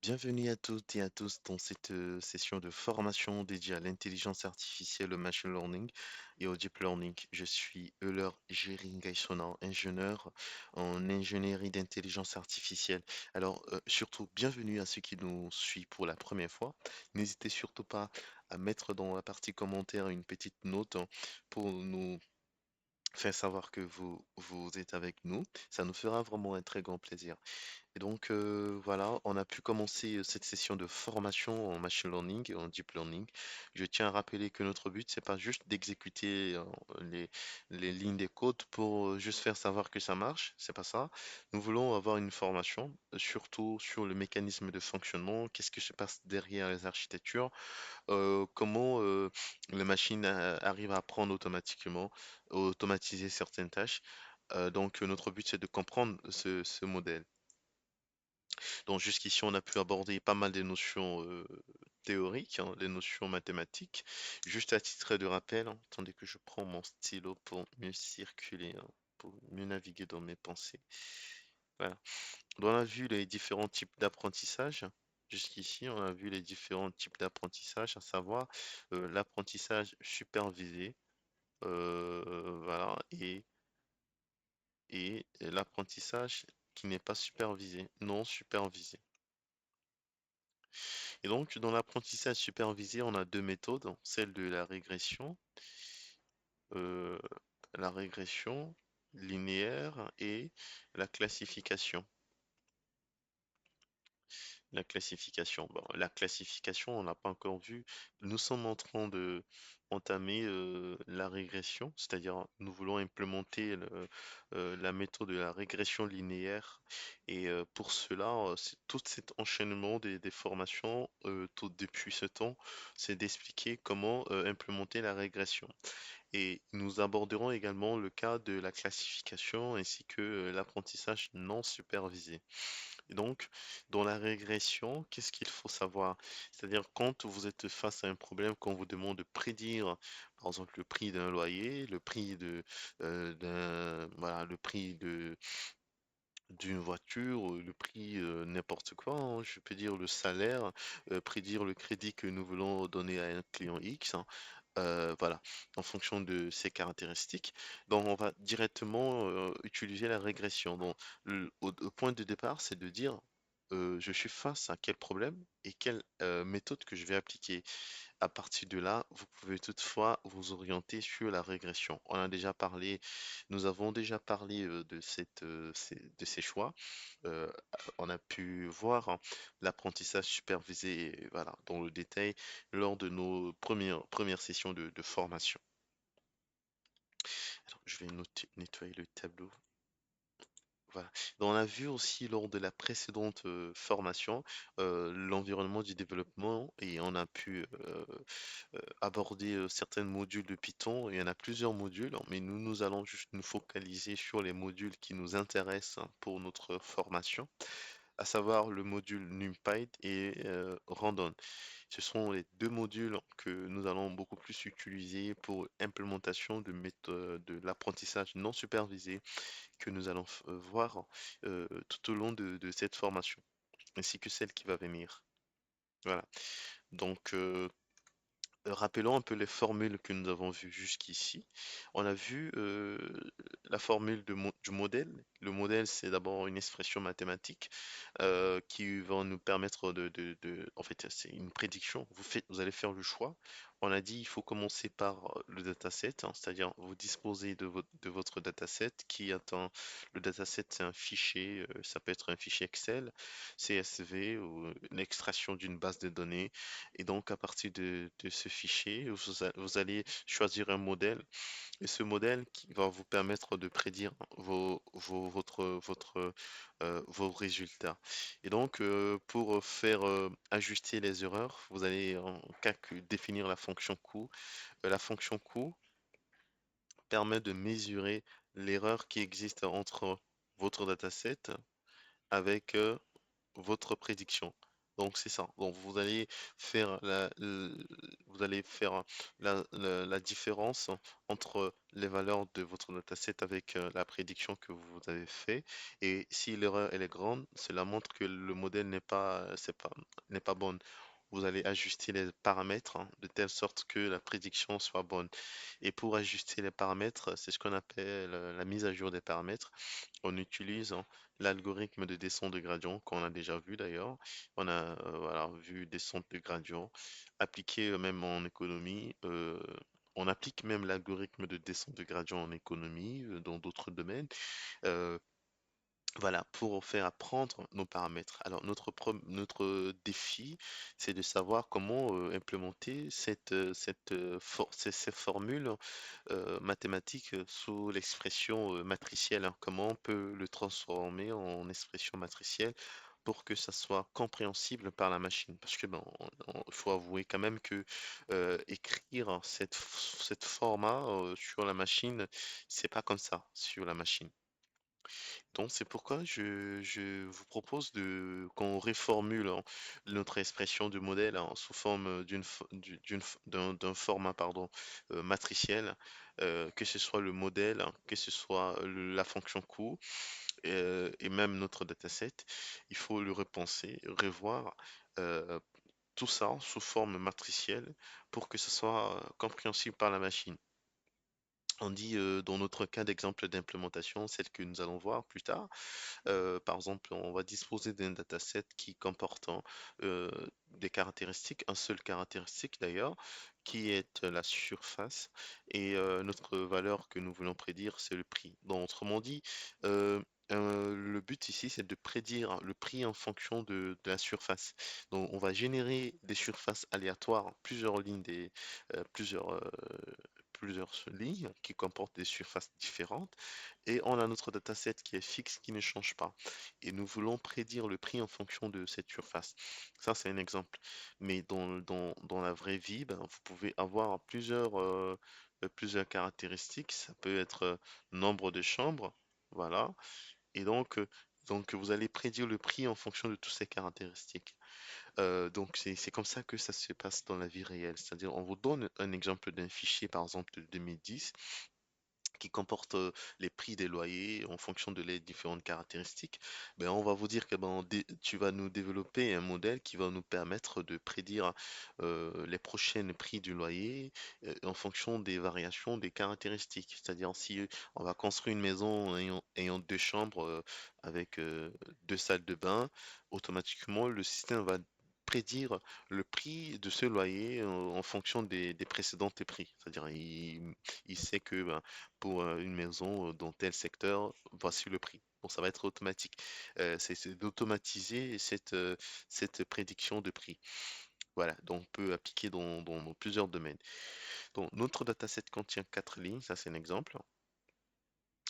Bienvenue à toutes et à tous dans cette session de formation dédiée à l'intelligence artificielle, au machine learning et au deep learning. Je suis Euler Geringaisona, ingénieur en ingénierie d'intelligence artificielle. Alors, surtout, bienvenue à ceux qui nous suivent pour la première fois. N'hésitez surtout pas à mettre dans la partie commentaire une petite note pour nous faire savoir que vous êtes avec nous. Ça nous fera vraiment un très grand plaisir. Et donc voilà, on a pu commencer cette session de formation en machine learning et en deep learning. Je tiens à rappeler que notre but, c'est pas juste d'exécuter les, les lignes des codes pour juste faire savoir que ça marche, c'est pas ça. Nous voulons avoir une formation, surtout sur le mécanisme de fonctionnement, qu'est-ce qui se passe derrière les architectures, comment la machine arrive à apprendre automatiquement, automatiser certaines tâches. Donc notre but, c'est de comprendre ce modèle. Donc jusqu'ici, on a pu aborder pas mal des notions théoriques, hein, les notions mathématiques. Juste à titre de rappel, hein, attendez que je prends mon stylo pour mieux circuler, hein, pour mieux naviguer dans mes pensées. Voilà. Donc, on a vu les différents types d'apprentissage. Jusqu'ici, on a vu les différents types d'apprentissage, à savoir l'apprentissage supervisé, voilà, et l'apprentissage qui n'est pas supervisé, non supervisé. Et donc, dans l'apprentissage supervisé, on a deux méthodes, celle de euh, la régression linéaire et la classification. La classification. Bon, la classification, on n'a pas encore vu. Nous sommes en train de entamer la régression, c'est-à-dire nous voulons implémenter la méthode de la régression linéaire. Et pour cela, c'est tout cet enchaînement des formations, tout depuis ce temps, c'est d'expliquer comment implémenter la régression. Et nous aborderons également le cas de la classification ainsi que l'apprentissage non supervisé. Et donc, dans la régression, qu'est-ce qu'il faut savoir? C'est-à-dire quand vous êtes face à un problème, qu'on vous demande de prédire, par exemple, le prix d'un loyer, le prix voilà, le prix d'une voiture, le prix n'importe quoi, hein, je peux dire le salaire, prédire le crédit que nous voulons donner à un client X, hein, voilà, en fonction de ses caractéristiques. Donc, on va directement utiliser la régression. Donc, au point de départ, c'est de dire je suis face à quel problème et quelle méthode que je vais appliquer. À partir de là, vous pouvez toutefois vous orienter sur la régression. Nous avons déjà parlé de ces choix. Euh, on a pu voir hein, l'apprentissage supervisé, voilà, dans le détail lors de nos premières sessions de formation. Alors, je vais nettoyer le tableau. Voilà. On a vu aussi lors de la précédente formation l'environnement du développement et on a pu aborder certains modules de Python. Il y en a plusieurs modules, mais nous allons juste nous focaliser sur les modules qui nous intéressent hein, pour notre formation, à savoir le module NumPy et Random. Ce sont les deux modules que nous allons beaucoup plus utiliser pour implémentation de méthode de l'apprentissage non supervisé que nous allons voir tout au long de cette formation, ainsi que celle qui va venir. Voilà. Donc, rappelons un peu les formules que nous avons vues jusqu'ici. On a vu la formule du modèle. Le modèle, c'est d'abord une expression mathématique qui va nous permettre en fait, c'est une prédiction. Vous allez faire le choix. On a dit il faut commencer par le dataset, hein, c'est-à-dire vous disposez de votre dataset qui attend. Le dataset, c'est un fichier, ça peut être un fichier Excel, CSV ou l'extraction d'une base de données. Et donc, à partir de ce fichier, vous allez choisir un modèle et ce modèle qui va vous permettre de prédire vos résultats. Et donc, pour faire ajuster les erreurs, vous allez en définir la fonction coût. La fonction coût permet de mesurer l'erreur qui existe entre votre dataset avec votre prédiction. Donc c'est ça. Donc faire vous allez faire la différence entre les valeurs de votre dataset avec la prédiction que vous avez fait. Et si l'erreur elle est grande, cela montre que le modèle n'est pas bon. Vous allez ajuster les paramètres de telle sorte que la prédiction soit bonne. Et pour ajuster les paramètres, c'est ce qu'on appelle la mise à jour des paramètres. On utilise l'algorithme de descente de gradient qu'on a déjà vu d'ailleurs. On a voilà, vu descente de gradient appliqué même en économie. On applique même l'algorithme de descente de gradient en économie dans d'autres domaines. Euh, voilà, pour faire apprendre nos paramètres. Alors, notre défi, c'est de savoir comment implémenter ces formules mathématiques sous l'expression matricielle, hein. Comment on peut le transformer en expression matricielle pour que ça soit compréhensible par la machine. Parce que, bon, il faut avouer quand même que écrire cette format sur la machine, c'est pas comme ça sur la machine. Donc c'est pourquoi je vous propose qu'on réformule notre expression de modèle sous forme d'un format pardon, matriciel, que ce soit le modèle, que ce soit la fonction coût, et même notre dataset. Il faut le repenser, revoir euh, tout ça sous forme matricielle pour que ce soit compréhensible par la machine. On dit dans notre cas d'exemple d'implémentation, celle que nous allons voir plus tard, par exemple, on va disposer d'un dataset qui comporte euh, des caractéristiques, un seul caractéristique d'ailleurs, qui est la surface, et notre valeur que nous voulons prédire, c'est le prix. Donc, autrement dit, euh, le but ici, c'est de prédire le prix en fonction de la surface. Donc, on va générer des surfaces aléatoires, plusieurs lignes qui comportent des surfaces différentes, et on a notre dataset qui est fixe, qui ne change pas. Et nous voulons prédire le prix en fonction de cette surface. Ça, c'est un exemple. Mais dans la vraie vie, ben, vous pouvez avoir plusieurs caractéristiques. Ça peut être nombre de chambres, voilà. Et donc vous allez prédire le prix en fonction de toutes ces caractéristiques. Donc c'est comme ça que ça se passe dans la vie réelle. C'est-à-dire, on vous donne un exemple d'un fichier, par exemple, de 2010 qui comporte les prix des loyers en fonction de les différentes caractéristiques. Ben, on va vous dire que tu vas nous développer un modèle qui va nous permettre de prédire les prochains prix du loyer en fonction des variations des caractéristiques. C'est-à-dire, si on va construire une maison ayant deux chambres avec deux salles de bain, automatiquement le système va prédire le prix de ce loyer en fonction des précédents prix. C'est-à-dire, il sait que ben, pour une maison dans tel secteur, voici le prix. Bon, ça va être automatique. C'est d'automatiser cette prédiction de prix. Voilà, donc on peut appliquer dans plusieurs domaines. Donc notre dataset contient quatre lignes, ça c'est un exemple,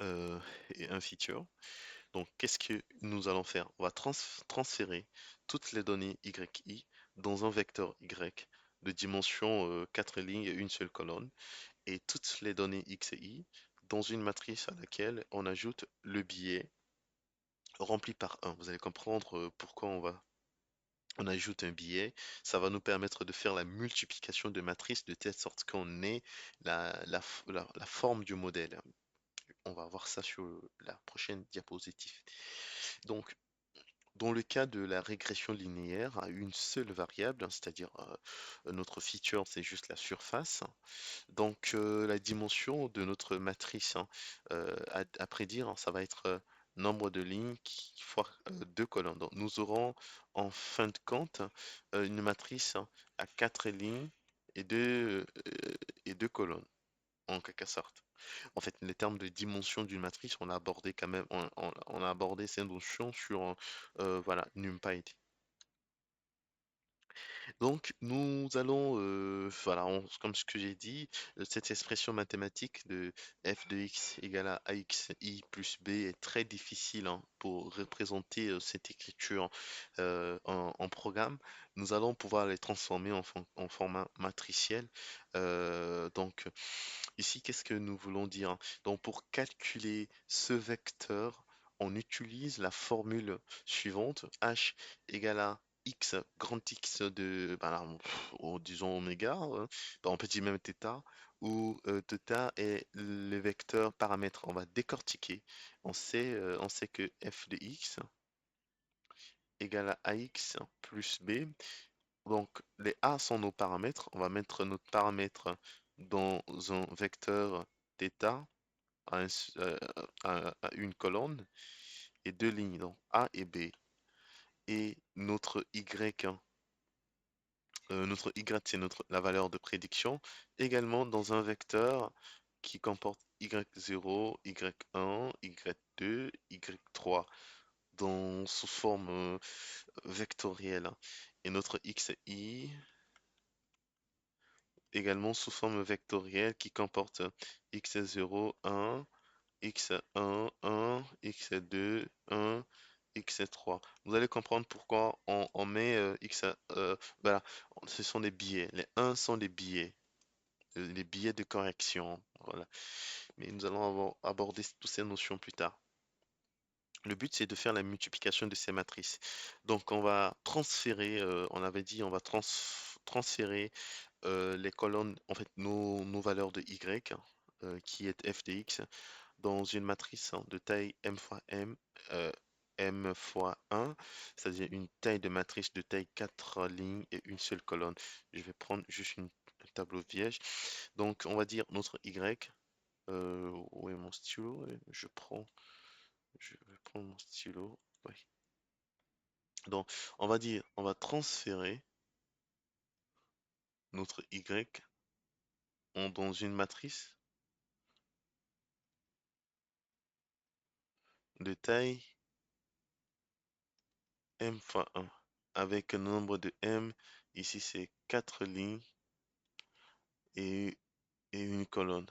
et un feature. Donc qu'est-ce que nous allons faire? On va transférer toutes les données YI dans un vecteur Y de dimension 4 lignes et une seule colonne, et toutes les données X et Y dans une matrice à laquelle on ajoute le billet rempli par 1. Vous allez comprendre pourquoi on ajoute un billet. Ça va nous permettre de faire la multiplication de matrices de telle sorte qu'on ait la forme du modèle. On va voir ça sur la prochaine diapositive. Donc, dans le cas de la régression linéaire à une seule variable, c'est-à-dire notre feature, c'est juste la surface. Donc, la dimension de notre matrice à prédire, ça va être nombre de lignes fois deux colonnes. Donc, nous aurons en fin de compte une matrice à quatre lignes et deux colonnes, en quelque sorte. En fait, les termes de dimension d'une matrice, on a abordé quand même, on a abordé ces notions sur voilà, NumPy. Donc, nous allons, voilà, comme ce que j'ai dit, cette expression mathématique de f de x égale à axi plus b est très difficile pour représenter cette écriture en programme. Nous allons pouvoir les transformer en format matriciel. Donc, ici, qu'est-ce que nous voulons dire? Donc, pour calculer ce vecteur, on utilise la formule suivante, h égale à x, grand X de, ben là, disons oméga, ben, on peut dire même θ, où θ est le vecteur paramètre. On va décortiquer. On sait que f de x égale à ax plus b. Donc, les a sont nos paramètres. On va mettre notre paramètre dans un vecteur θ à, à une colonne et deux lignes, donc A et B. Et notre y, c'est la valeur de prédiction, également dans un vecteur qui comporte y0, y1, y2, y3, sous forme vectorielle, hein. Et notre xi également sous forme vectorielle qui comporte x0, 1, x1, 1, x2, 1, x3. Vous allez comprendre pourquoi on met voilà, ce sont des billets. Les 1 sont des billets, les billets de correction. Voilà. Mais nous allons aborder toutes ces notions plus tard. Le but, c'est de faire la multiplication de ces matrices. Donc, on va transférer, on avait dit, on va transférer les colonnes, en fait, nos valeurs de y, qui est f de x, dans une matrice, hein, de taille m fois m, m fois 1, c'est-à-dire une taille de matrice de taille 4 lignes et une seule colonne. Je vais prendre juste un tableau vierge. Donc, on va dire notre y. Où est mon stylo? Je vais prendre mon stylo. Oui. Donc, on va dire, on va transférer notre y dans une matrice de taille m fois 1 avec un nombre de m. Ici, c'est 4 lignes et, et une colonne.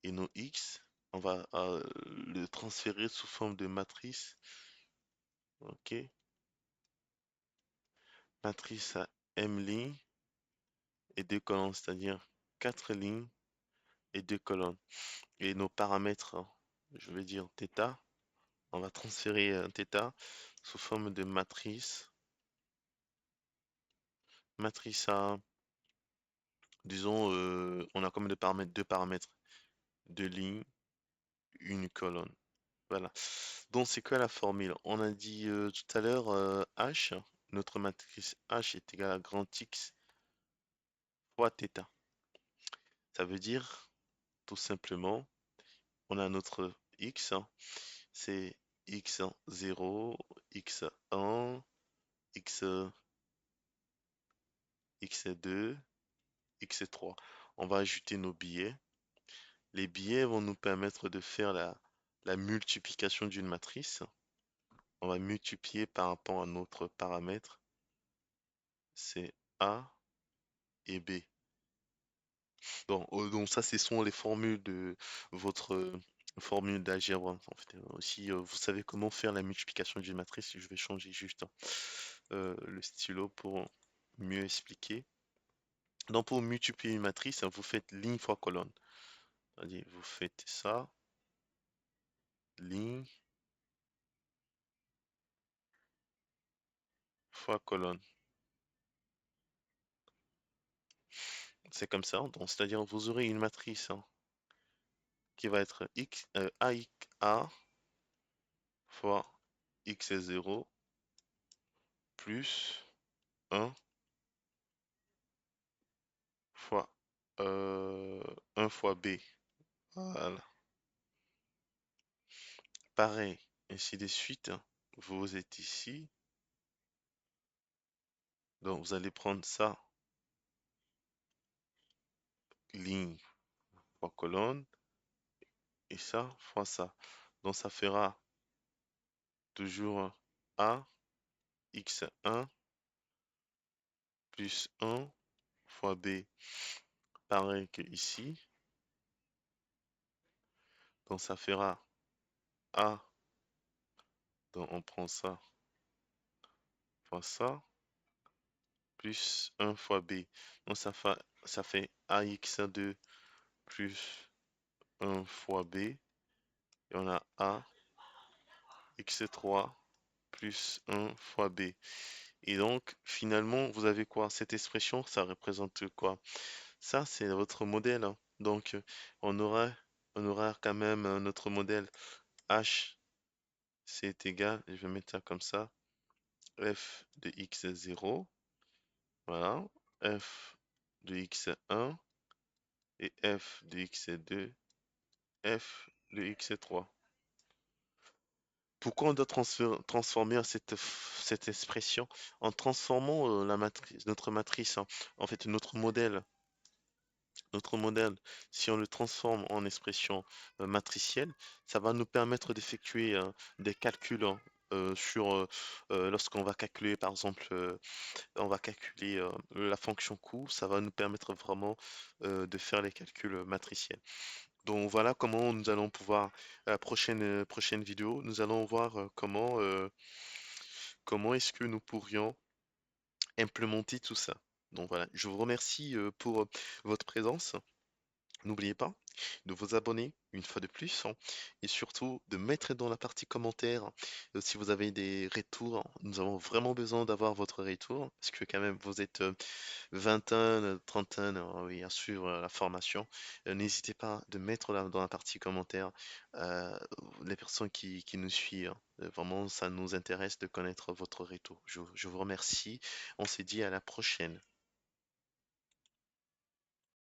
Et nos x, on va le transférer sous forme de matrice. OK? Matrice à m lignes et deux colonnes, c'est-à-dire 4 lignes et deux colonnes. Et nos paramètres, hein, je vais dire θ, on va transférer θ sous forme de matrice. Matrice à, disons, on a combien de paramètres? Deux paramètres, deux lignes, une colonne. Voilà. Donc, c'est quoi la formule? On a dit tout à l'heure H, notre matrice H est égal à grand X fois θ. Ça veut dire, tout simplement, on a notre X, hein, c'est x0, x1, x, x2, x3. On va ajouter nos billets. Les billets vont nous permettre de faire la multiplication d'une matrice. On va multiplier par rapport à notre paramètre, c'est A et B. Donc ça, ce sont les formules de votre formule d'algèbre, hein. En fait, aussi, vous savez comment faire la multiplication d'une matrice. Je vais changer juste, hein, le stylo pour mieux expliquer. Donc pour multiplier une matrice, hein, vous faites ligne fois colonne. C'est-à-dire, vous faites ça, ligne fois colonne. C'est comme ça. Donc, c'est-à-dire, vous aurez une matrice, hein, qui va être A fois x0 plus 1 fois 1 fois b. Voilà. Pareil, ainsi de suite, hein. Vous êtes ici. Donc, vous allez prendre ça, ligne fois colonne, et ça fois ça. Donc, ça fera toujours A x1 plus 1 fois b. Pareil que ici. Donc, ça fera A. Donc, on prend ça fois ça, plus 1 fois b. Donc ça fait ax2 plus 1 fois b. Et on a a x3 plus 1 fois b. Et donc, finalement, vous avez quoi? Cette expression, ça représente quoi? Ça, c'est votre modèle, hein. Donc, on aura, on aura quand même notre modèle H, c'est égal, je vais mettre ça comme ça, f de x0, voilà, f de x1 et f de x2, f de x3. Pourquoi on doit transformer cette expression en transformant notre matrice, hein, en fait notre modèle, si on le transforme en expression matricielle, ça va nous permettre d'effectuer des calculs hein, lorsqu'on va calculer, par exemple, on va calculer la fonction coût, ça va nous permettre vraiment de faire les calculs matriciels. Donc voilà comment nous allons pouvoir, à la prochaine vidéo, nous allons voir comment est-ce que nous pourrions implémenter tout ça. Donc voilà, je vous remercie pour votre présence. N'oubliez pas de vous abonner une fois de plus hein, et surtout de mettre dans la partie commentaires si vous avez des retours. Nous avons vraiment besoin d'avoir votre retour parce que quand même vous êtes vingtaine, trentaine oui, à suivre la formation. N'hésitez pas de mettre dans la partie commentaires euh, les personnes qui nous suivent. Vraiment, ça nous intéresse de connaître votre retour. Je vous remercie. On se dit à la prochaine.